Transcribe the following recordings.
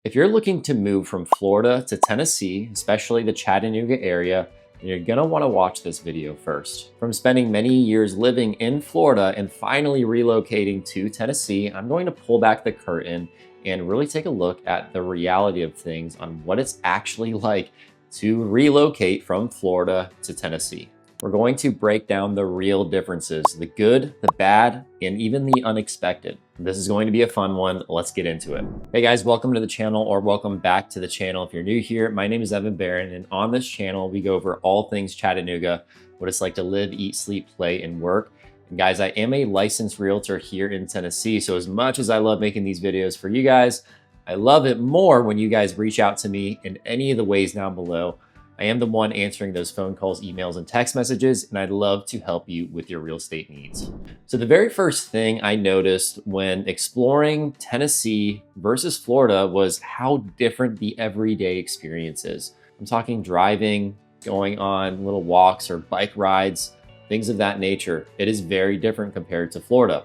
If you're looking to move from Florida to Tennessee, especially the Chattanooga area, then you're gonna wanna watch this video first. From spending many years living in Florida and finally relocating to Tennessee, I'm going to pull back the curtain and really take a look at the reality of things on what it's actually like to relocate from Florida to Tennessee. We're going to break down the real differences, the good, the bad, and even the unexpected. This is going to be a fun one. Let's get into it. Hey guys, welcome to the channel, or welcome back to the channel. If you're new here, my name is Barron, and on this channel, we go over all things Chattanooga, what it's like to live, eat, sleep, play, and work. And guys, I am a licensed realtor here in Tennessee. So as much as I love making these videos for you guys, I love it more when you guys reach out to me in any of the ways down below. I am the one answering those phone calls, emails, and text messages, and I'd love to help you with your real estate needs. So the very first thing I noticed when exploring Tennessee versus Florida was how different the everyday experience is. I'm talking driving, going on little walks or bike rides, things of that nature. It is very different compared to Florida.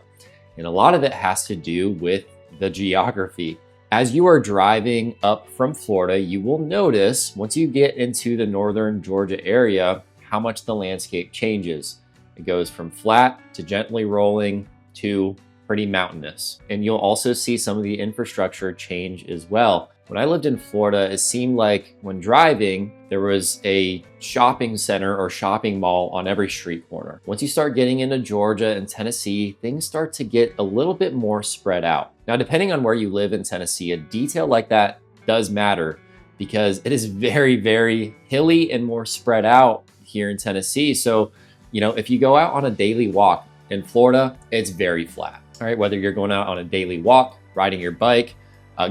And a lot of it has to do with the geography. As you are driving up from Florida, you will notice once you get into the northern Georgia area, how much the landscape changes. It goes from flat to gently rolling to pretty mountainous. And you'll also see some of the infrastructure change as well. When I lived in Florida, it seemed like when driving, there was a shopping center or shopping mall on every street corner. Once you start getting into Georgia and Tennessee, things start to get a little bit more spread out. Now, depending on where you live in Tennessee, a detail like that does matter because it is very, very hilly and more spread out here in Tennessee. So, if you go out on a daily walk in Florida, it's very flat. All right, whether you're going out on a daily walk, riding your bike,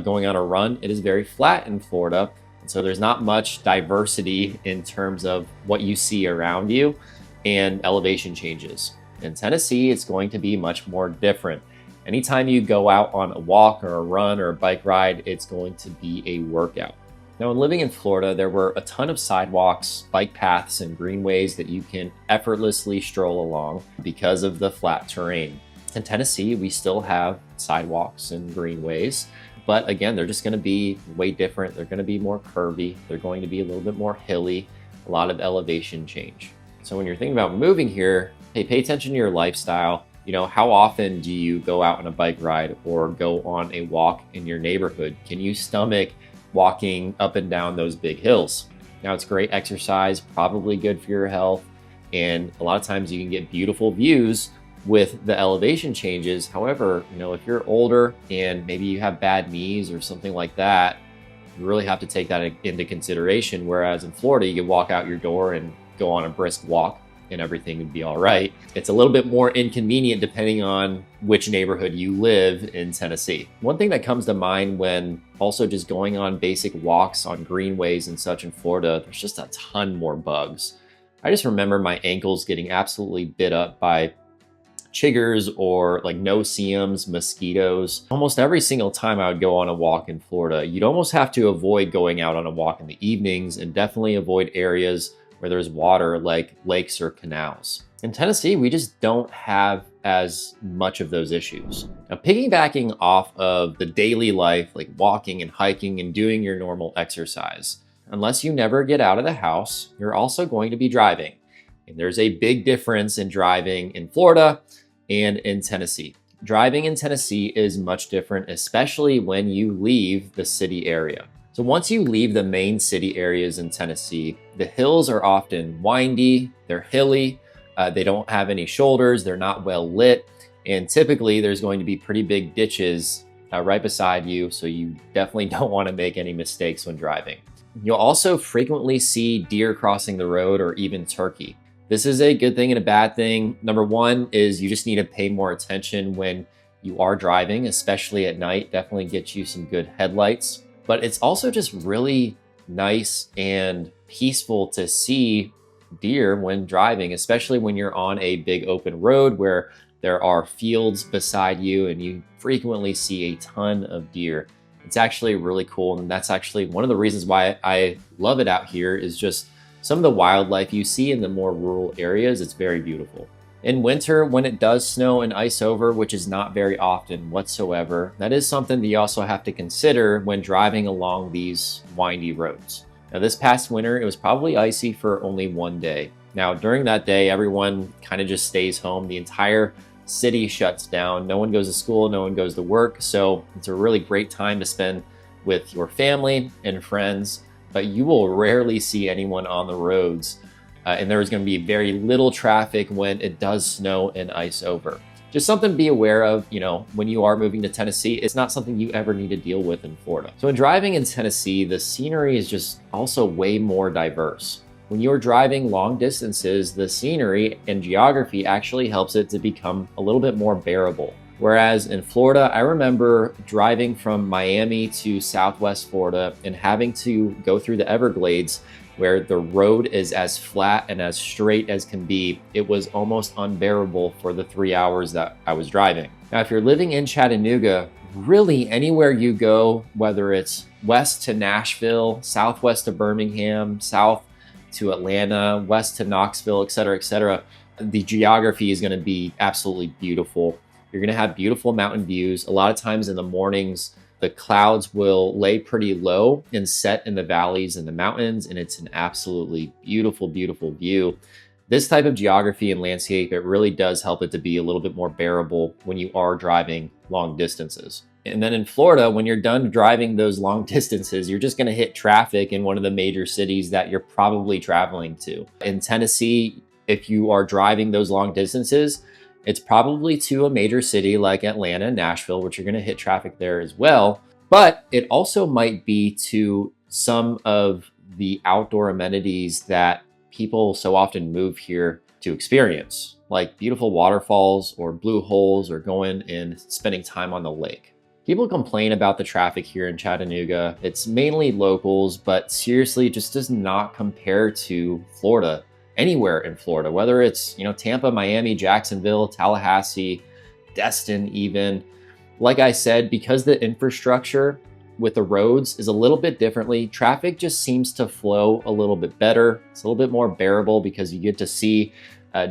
going on a run, it is very flat in Florida. And so there's not much diversity in terms of what you see around you and elevation changes. In Tennessee, it's going to be much more different. Anytime you go out on a walk or a run or a bike ride, it's going to be a workout. Now, when living in Florida, there were a ton of sidewalks, bike paths, and greenways that you can effortlessly stroll along because of the flat terrain. In Tennessee, we still have sidewalks and greenways, but again, they're just going to be way different. They're going to be more curvy. They're going to be a little bit more hilly, a lot of elevation change. So when you're thinking about moving here, hey, pay attention to your lifestyle. How often do you go out on a bike ride or go on a walk in your neighborhood? Can you stomach walking up and down those big hills? Now, it's great exercise, probably good for your health, and a lot of times you can get beautiful views with the elevation changes. However, if you're older and maybe you have bad knees or something like that, you really have to take that into consideration. Whereas in Florida, you can walk out your door and go on a brisk walk and everything would be all right. It's a little bit more inconvenient depending on which neighborhood you live in Tennessee. One thing that comes to mind when also just going on basic walks on greenways and such in Florida, there's just a ton more bugs. I just remember my ankles getting absolutely bit up by chiggers or like no-see-ums, mosquitoes. Almost every single time I would go on a walk in Florida, you'd almost have to avoid going out on a walk in the evenings and definitely avoid areas where there's water like lakes or canals. In Tennessee, we just don't have as much of those issues. Now, piggybacking off of the daily life, like walking and hiking and doing your normal exercise, unless you never get out of the house, you're also going to be driving. And there's a big difference in driving in Florida and in Tennessee. Driving in Tennessee is much different, especially when you leave the city area. So once you leave the main city areas in Tennessee, the hills are often windy, they're hilly, they don't have any shoulders, they're not well lit, and typically there's going to be pretty big ditches right beside you, so you definitely don't want to make any mistakes when driving. You'll also frequently see deer crossing the road or even turkey. This is a good thing and a bad thing. Number one is you just need to pay more attention when you are driving, especially at night. Definitely get you some good headlights. But it's also just really nice and peaceful to see deer when driving, especially when you're on a big open road where there are fields beside you and you frequently see a ton of deer. It's actually really cool. And that's actually one of the reasons why I love it out here is just some of the wildlife you see in the more rural areas. It's very beautiful. In winter, when it does snow and ice over, which is not very often whatsoever, that is something that you also have to consider when driving along these windy roads. Now, this past winter, it was probably icy for only one day. Now, during that day, everyone kind of just stays home. The entire city shuts down. No one goes to school, no one goes to work. So it's a really great time to spend with your family and friends, but you will rarely see anyone on the roads. And there is going to be very little traffic when it does snow and ice over. Just something to be aware of, when you are moving to Tennessee. It's not something you ever need to deal with in Florida. So when driving in Tennessee, the scenery is just also way more diverse. When you're driving long distances, the scenery and geography actually helps it to become a little bit more bearable. Whereas in Florida, I remember driving from Miami to Southwest Florida and having to go through the Everglades, where the road is as flat and as straight as can be. It was almost unbearable for the 3 hours that I was driving. Now, if you're living in Chattanooga, really anywhere you go, whether it's west to Nashville, southwest to Birmingham, south to Atlanta, west to Knoxville, et cetera, the geography is going to be absolutely beautiful. You're going to have beautiful mountain views. A lot of times in the mornings, the clouds will lay pretty low and set in the valleys and the mountains, and it's an absolutely beautiful, beautiful view. This type of geography and landscape, it really does help it to be a little bit more bearable when you are driving long distances. And then in Florida, when you're done driving those long distances, you're just going to hit traffic in one of the major cities that you're probably traveling to. In Tennessee, if you are driving those long distances, it's probably to a major city like Atlanta, Nashville, which you're going to hit traffic there as well. But it also might be to some of the outdoor amenities that people so often move here to experience, like beautiful waterfalls or blue holes or going and spending time on the lake. People complain about the traffic here in Chattanooga. It's mainly locals, but seriously, it just does not compare to Florida. Anywhere in Florida, whether it's, Tampa, Miami, Jacksonville, Tallahassee, Destin even. Like I said, because the infrastructure with the roads is a little bit differently, traffic just seems to flow a little bit better. It's a little bit more bearable because you get to see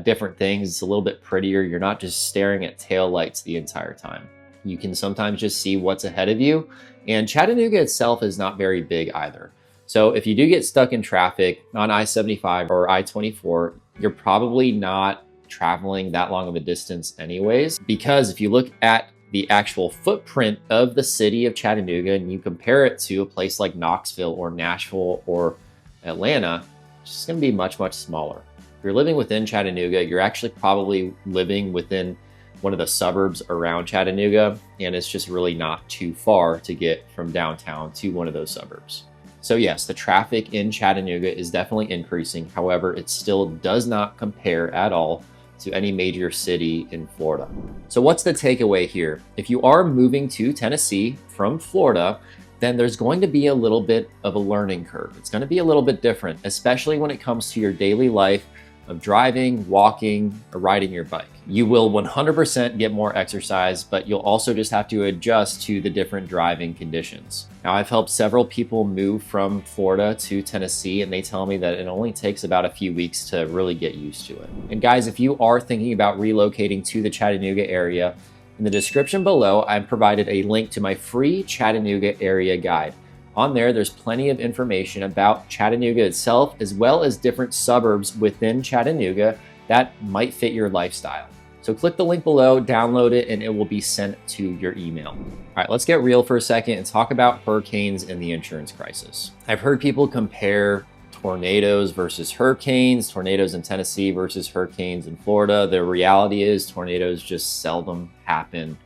different things. It's a little bit prettier. You're not just staring at taillights the entire time. You can sometimes just see what's ahead of you. And Chattanooga itself is not very big either. So if you do get stuck in traffic on I-75 or I-24, you're probably not traveling that long of a distance anyways, because if you look at the actual footprint of the city of Chattanooga and you compare it to a place like Knoxville or Nashville or Atlanta, it's just going to be much, much smaller. If you're living within Chattanooga, you're actually probably living within one of the suburbs around Chattanooga, and it's just really not too far to get from downtown to one of those suburbs. So yes, the traffic in Chattanooga is definitely increasing. However, it still does not compare at all to any major city in Florida. So what's the takeaway here? If you are moving to Tennessee from Florida, then there's going to be a little bit of a learning curve. It's going to be a little bit different, especially when it comes to your daily life of driving, walking, or riding your bike. You will 100% get more exercise, but you'll also just have to adjust to the different driving conditions. Now, I've helped several people move from Florida to Tennessee, and they tell me that it only takes about a few weeks to really get used to it. And guys, if you are thinking about relocating to the Chattanooga area, in the description below, I've provided a link to my free Chattanooga area guide. On there, there's plenty of information about Chattanooga itself, as well as different suburbs within Chattanooga that might fit your lifestyle. So click the link below, download it, and it will be sent to your email. All right, let's get real for a second and talk about hurricanes and the insurance crisis. I've heard people compare tornadoes versus hurricanes, tornadoes in Tennessee versus hurricanes in Florida. The reality is tornadoes just seldom happen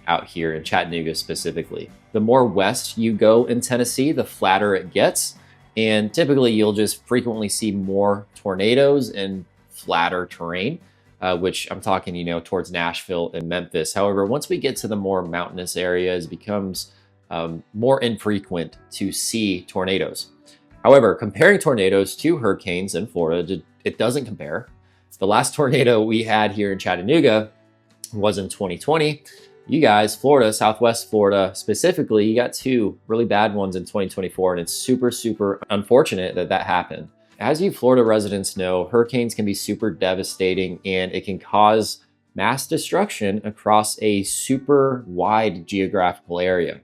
out here in Chattanooga specifically. The more west you go in Tennessee, the flatter it gets. And typically you'll just frequently see more tornadoes and flatter terrain, which I'm talking, towards Nashville and Memphis. However, once we get to the more mountainous areas, it becomes more infrequent to see tornadoes. However, comparing tornadoes to hurricanes in Florida, it doesn't compare. The last tornado we had here in Chattanooga was in 2020. You guys, Florida, Southwest Florida specifically, you got two really bad ones in 2024, and it's super, super unfortunate that that happened. As you Florida residents know, hurricanes can be super devastating and it can cause mass destruction across a super wide geographical area.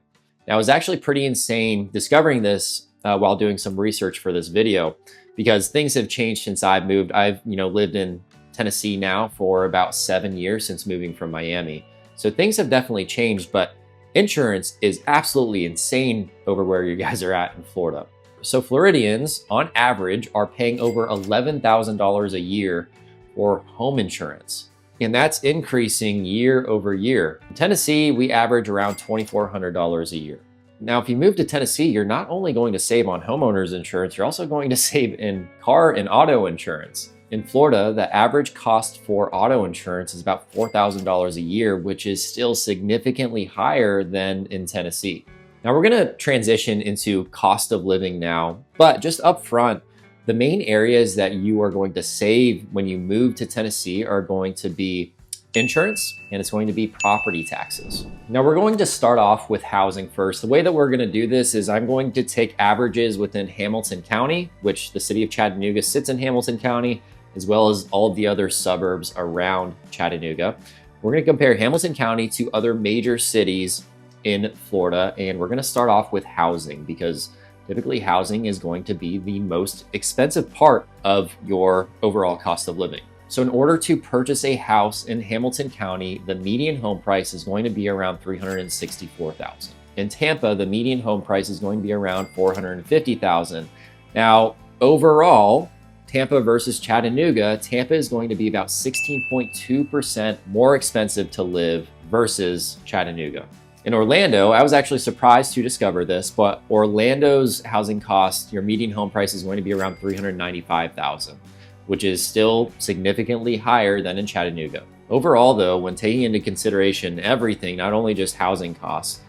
Now, it was actually pretty insane discovering this while doing some research for this video, because things have changed since I've moved. I've lived in Tennessee now for about 7 years since moving from Miami. So things have definitely changed, but insurance is absolutely insane over where you guys are at in Florida. So Floridians, on average, are paying over $11,000 a year for home insurance. And that's increasing year over year. In Tennessee, we average around $2,400 a year. Now, if you move to Tennessee, you're not only going to save on homeowners insurance, you're also going to save in car and auto insurance. In Florida, the average cost for auto insurance is about $4,000 a year, which is still significantly higher than in Tennessee. Now we're going to transition into cost of living now, but just up front, the main areas that you are going to save when you move to Tennessee are going to be insurance, and it's going to be property taxes. Now we're going to start off with housing first. The way that we're going to do this is I'm going to take averages within Hamilton County, which the city of Chattanooga sits in Hamilton County, as well as all of the other suburbs around Chattanooga. We're going to compare Hamilton County to other major cities in Florida, and we're going to start off with housing because typically housing is going to be the most expensive part of your overall cost of living. So in order to purchase a house in Hamilton County, the median home price is going to be around $364,000. In Tampa, the median home price is going to be around $450,000. Now, overall, Tampa versus Chattanooga, Tampa is going to be about 16.2% more expensive to live versus Chattanooga. In Orlando, I was actually surprised to discover this, but Orlando's housing cost, your median home price is going to be around $395,000, which is still significantly higher than in Chattanooga. Overall, though, when taking into consideration everything, not only just housing costs,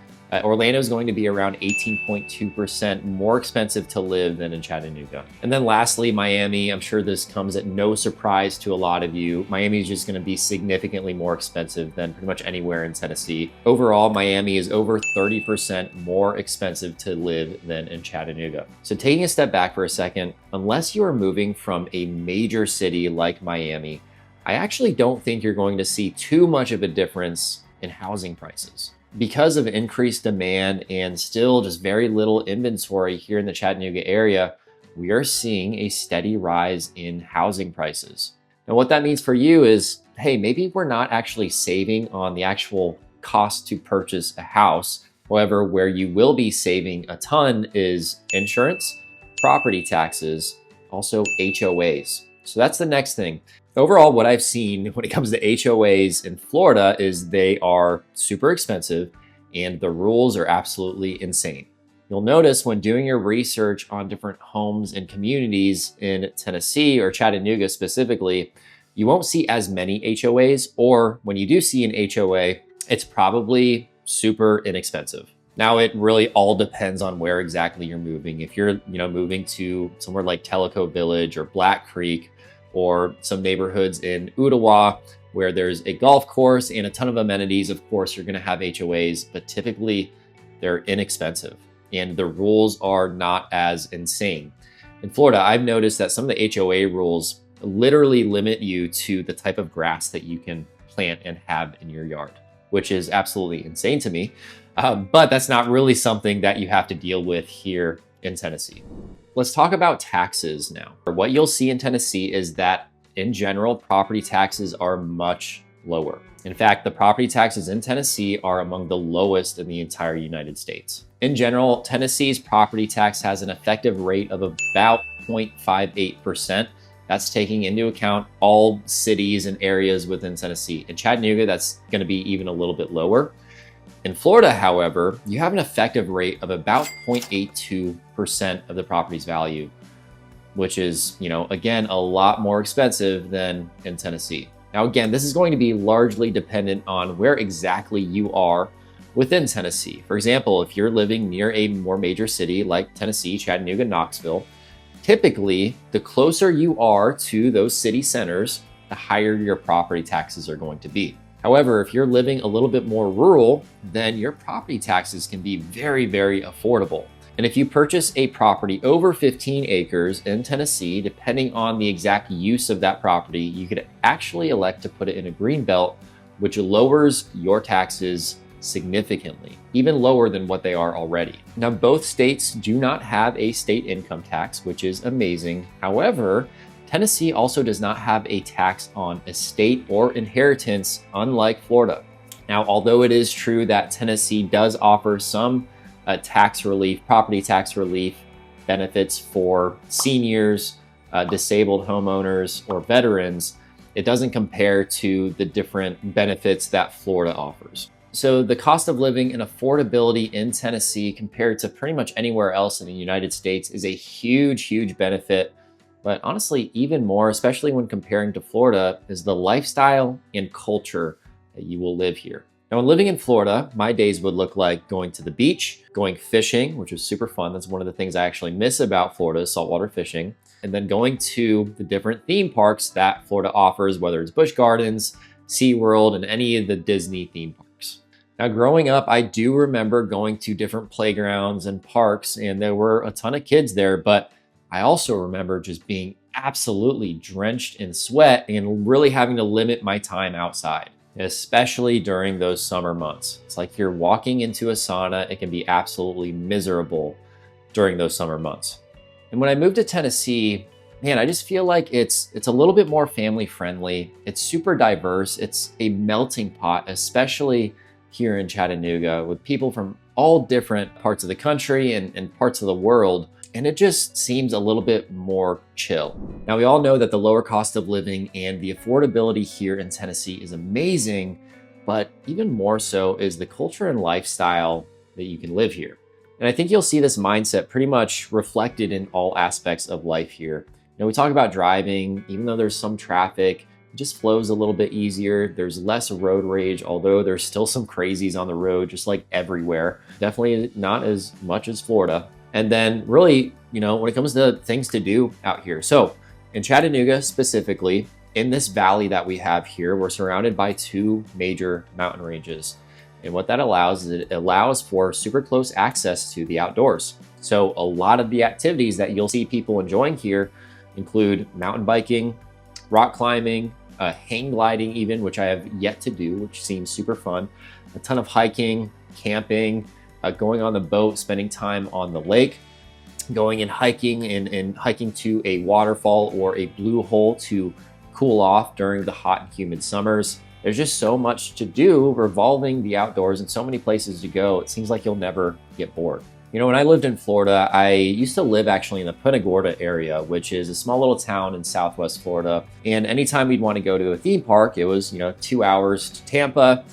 Orlando is going to be around 18.2% more expensive to live than in Chattanooga. And then lastly, Miami. I'm sure this comes at no surprise to a lot of you. Miami is just going to be significantly more expensive than pretty much anywhere in Tennessee. Overall, Miami is over 30% more expensive to live than in Chattanooga. So taking a step back for a second, unless you are moving from a major city like Miami, I actually don't think you're going to see too much of a difference in housing prices. Because of increased demand and still just very little inventory here in the Chattanooga area, we are seeing a steady rise in housing prices. Now, what that means for you is, hey, maybe we're not actually saving on the actual cost to purchase a house. However, where you will be saving a ton is insurance, property taxes, also HOAs. So that's the next thing. Overall, what I've seen when it comes to HOAs in Florida is they are super expensive and the rules are absolutely insane. You'll notice when doing your research on different homes and communities in Tennessee or Chattanooga specifically, you won't see as many HOAs, or when you do see an HOA, it's probably super inexpensive. Now, it really all depends on where exactly you're moving. If you're moving to somewhere like Tellico Village or Black Creek, or some neighborhoods in Ottawa where there's a golf course and a ton of amenities, of course, you're going to have HOAs, but typically they're inexpensive and the rules are not as insane. In Florida, I've noticed that some of the HOA rules literally limit you to the type of grass that you can plant and have in your yard, which is absolutely insane to me. But that's not really something that you have to deal with here in Tennessee. Let's talk about taxes now. What you'll see in Tennessee is that in general, property taxes are much lower. In fact, the property taxes in Tennessee are among the lowest in the entire United States. In general, Tennessee's property tax has an effective rate of about 0.58%. That's taking into account all cities and areas within Tennessee. In Chattanooga, that's going to be even a little bit lower. In Florida, however, you have an effective rate of about 0.82% of the property's value, which is, again, a lot more expensive than in Tennessee. Now, again, this is going to be largely dependent on where exactly you are within Tennessee. For example, if you're living near a more major city like Tennessee, Chattanooga, Knoxville, typically the closer you are to those city centers, the higher your property taxes are going to be. However, if you're living a little bit more rural, then your property taxes can be very, very affordable. And if you purchase a property over 15 acres in Tennessee, depending on the exact use of that property, you could actually elect to put it in a green belt, which lowers your taxes significantly, even lower than what they are already. Now, both states do not have a state income tax, which is amazing. However, Tennessee also does not have a tax on estate or inheritance, unlike Florida. Now, although it is true that Tennessee does offer some tax relief, property tax relief benefits for seniors, disabled homeowners, or veterans, it doesn't compare to the different benefits that Florida offers. So the cost of living and affordability in Tennessee compared to pretty much anywhere else in the United States is a huge, huge benefit. But honestly, even more, especially when comparing to Florida, is the lifestyle and culture that you will live here. Now, when living in Florida, my days would look like going to the beach, going fishing, which is super fun. That's one of the things I actually miss about Florida, saltwater fishing. And then going to the different theme parks that Florida offers, whether it's Busch Gardens, SeaWorld, and any of the Disney theme parks. Now, growing up, I do remember going to different playgrounds and parks, and there were a ton of kids there, but I also remember just being absolutely drenched in sweat and really having to limit my time outside, especially during those summer months. It's like you're walking into a sauna. It can be absolutely miserable during those summer months. And when I moved to Tennessee, man, I just feel like it's a little bit more family friendly. It's super diverse. It's a melting pot, especially here in Chattanooga, with people from all different parts of the country and parts of the world. And it just seems a little bit more chill. Now, we all know that the lower cost of living and the affordability here in Tennessee is amazing, but even more so is the culture and lifestyle that you can live here. And I think you'll see this mindset pretty much reflected in all aspects of life here. We talk about driving, even though there's some traffic, it just flows a little bit easier. There's less road rage, although there's still some crazies on the road, just like everywhere. Definitely not as much as Florida. And then really, when it comes to things to do out here. So in Chattanooga specifically, in this valley that we have here, we're surrounded by two major mountain ranges. And what that allows is it allows for super close access to the outdoors. So a lot of the activities that you'll see people enjoying here include mountain biking, rock climbing, hang gliding even, which I have yet to do, which seems super fun. A ton of hiking, camping, going on the boat, spending time on the lake, going and hiking and hiking to a waterfall or a blue hole to cool off during the hot and humid summers. There's just so much to do revolving the outdoors and so many places to go. It seems like you'll never get bored. When I lived in Florida, I used to live actually in the Punta Gorda area, which is a small little town in Southwest Florida. And anytime we'd want to go to a theme park, it was, 2 hours to Tampa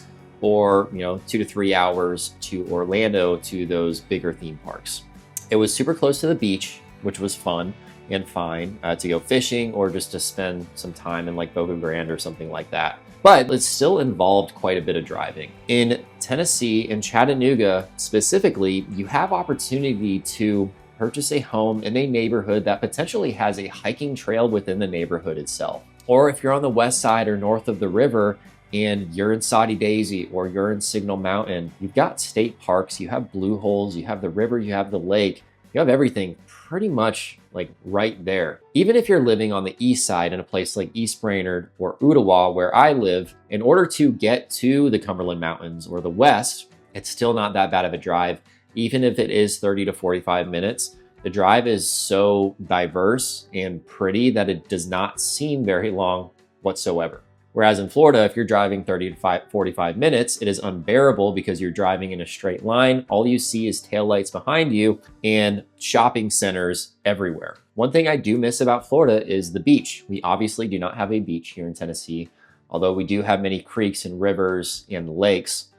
or, 2 to 3 hours to Orlando to those bigger theme parks. It was super close to the beach, which was fun and fine to go fishing or just to spend some time in like Boca Grande or something like that. But it still involved quite a bit of driving. In Tennessee, in Chattanooga specifically, you have opportunity to purchase a home in a neighborhood that potentially has a hiking trail within the neighborhood itself. Or if you're on the west side or north of the river and you're in Soddy Daisy or you're in Signal Mountain, you've got state parks, you have blue holes, you have the river, you have the lake, you have everything pretty much like right there. Even if you're living on the east side in a place like East Brainerd or Ottawa, where I live, in order to get to the Cumberland Mountains or the west, it's still not that bad of a drive. Even if it is 30 to 45 minutes, the drive is so diverse and pretty that it does not seem very long whatsoever. Whereas in Florida, if you're driving 30 to 45 minutes, it is unbearable because you're driving in a straight line. All you see is taillights behind you and shopping centers everywhere. One thing I do miss about Florida is the beach. We obviously do not have a beach here in Tennessee, although we do have many creeks and rivers and lakes.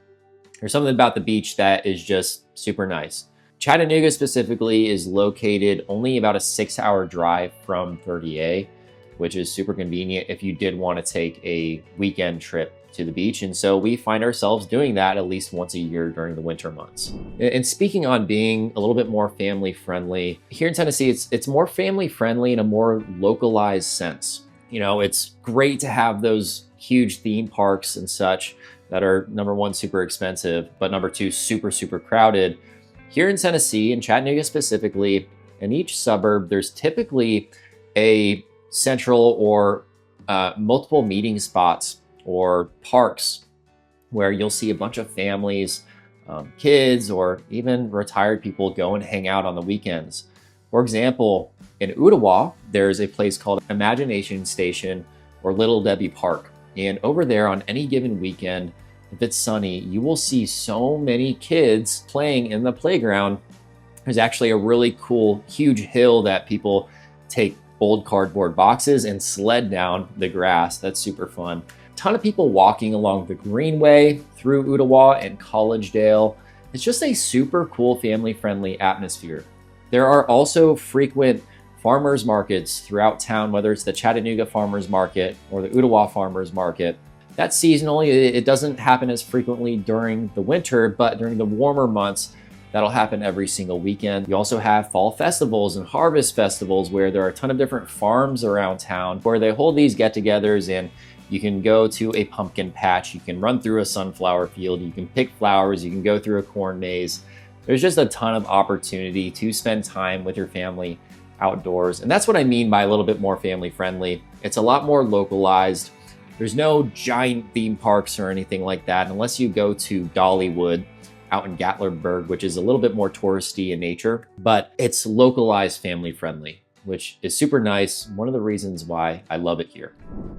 There's something about the beach that is just super nice. Chattanooga specifically is located only about a 6-hour drive from 30A, which is super convenient if you did want to take a weekend trip to the beach. And so we find ourselves doing that at least once a year during the winter months. And speaking on being a little bit more family friendly, here in Tennessee, it's more family friendly in a more localized sense. It's great to have those huge theme parks and such that are, number one, super expensive, but number two, super, super crowded. Here in Tennessee, in Chattanooga specifically, in each suburb, there's typically a central or multiple meeting spots or parks where you'll see a bunch of families, kids, or even retired people go and hang out on the weekends. For example, in Ottawa, there's a place called Imagination Station or Little Debbie Park. And over there on any given weekend, if it's sunny, you will see so many kids playing in the playground. There's actually a really cool, huge hill that people take old cardboard boxes and sled down the grass. That's super fun. A ton of people walking along the Greenway through Ottawa and Collegedale. It's just a super cool, family-friendly atmosphere. There are also frequent farmers markets throughout town, whether it's the Chattanooga Farmers Market or the Ottawa Farmers Market. That's seasonally. It doesn't happen as frequently during the winter, but during the warmer months, that'll happen every single weekend. You also have fall festivals and harvest festivals where there are a ton of different farms around town where they hold these get-togethers, and you can go to a pumpkin patch, you can run through a sunflower field, you can pick flowers, you can go through a corn maze. There's just a ton of opportunity to spend time with your family outdoors. And that's what I mean by a little bit more family friendly. It's a lot more localized. There's no giant theme parks or anything like that, unless you go to Dollywood out in Gatlinburg, which is a little bit more touristy in nature, but it's localized family friendly, which is super nice. One of the reasons why I love it here.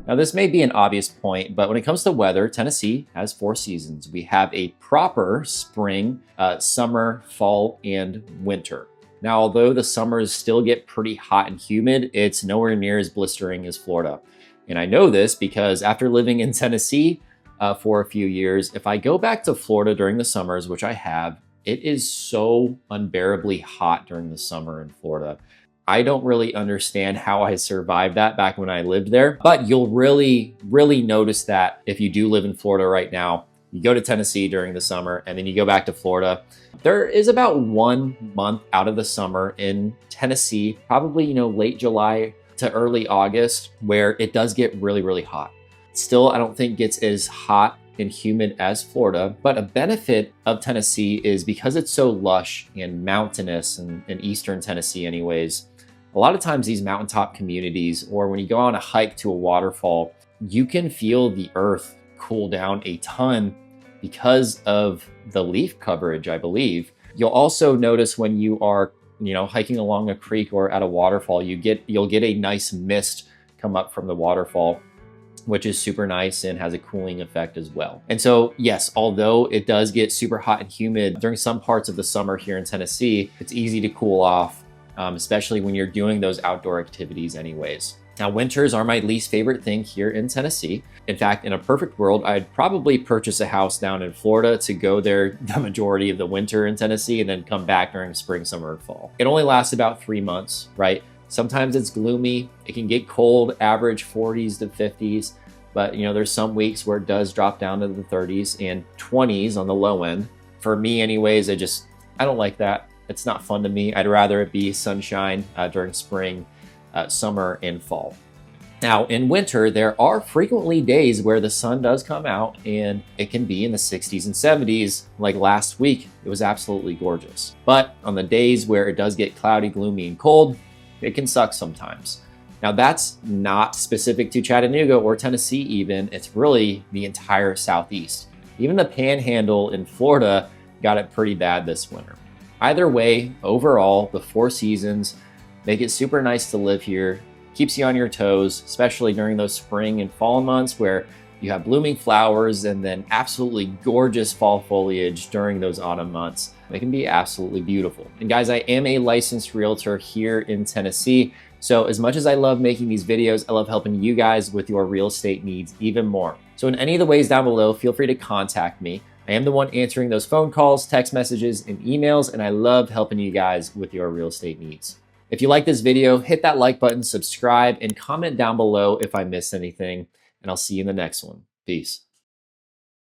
Now, this may be an obvious point, but when it comes to weather, Tennessee has 4 seasons. We have a proper spring, summer, fall, and winter. Now, although the summers still get pretty hot and humid, it's nowhere near as blistering as Florida. And I know this because after living in Tennessee for a few years, if I go back to Florida during the summers, which I have, it is so unbearably hot during the summer in Florida. I don't really understand how I survived that back when I lived there, but you'll really notice that if you do live in Florida right now. You go to Tennessee during the summer and then you go back to Florida. There is about 1 month out of the summer in Tennessee, probably, late July to early August, where it does get really hot. Still, I don't think gets as hot and humid as Florida, but a benefit of Tennessee is because it's so lush and mountainous in eastern Tennessee anyways, a lot of times these mountaintop communities, or when you go on a hike to a waterfall, you can feel the earth cool down a ton because of the leaf coverage, I believe. You'll also notice when you are, hiking along a creek or at a waterfall, you'll get a nice mist come up from the waterfall, which is super nice and has a cooling effect as well. And so, yes, although it does get super hot and humid during some parts of the summer here in Tennessee, it's easy to cool off, especially when you're doing those outdoor activities anyways. Now, winters are my least favorite thing here in Tennessee. In fact, in a perfect world, I'd probably purchase a house down in Florida to go there the majority of the winter in Tennessee and then come back during spring, summer, and fall. It only lasts about 3 months, right? Sometimes it's gloomy. It can get cold, average 40s to 50s. But, there's some weeks where it does drop down to the 30s and 20s on the low end. For me anyways, I don't like that. It's not fun to me. I'd rather it be sunshine during spring, summer, and fall. Now, in winter, there are frequently days where the sun does come out and it can be in the 60s and 70s. Like last week, it was absolutely gorgeous. But on the days where it does get cloudy, gloomy, and cold, it can suck sometimes. Now, that's not specific to Chattanooga or Tennessee even. It's really the entire Southeast. Even the Panhandle in Florida got it pretty bad this winter. Either way, overall, the 4 seasons make it super nice to live here. Keeps you on your toes, especially during those spring and fall months where you have blooming flowers and then absolutely gorgeous fall foliage during those autumn months. They can be absolutely beautiful. And guys, I am a licensed realtor here in Tennessee. So as much as I love making these videos, I love helping you guys with your real estate needs even more. So in any of the ways down below, feel free to contact me. I am the one answering those phone calls, text messages, and emails, and I love helping you guys with your real estate needs. If you like this video, hit that like button, subscribe, and comment down below if I missed anything, and I'll see you in the next one. Peace.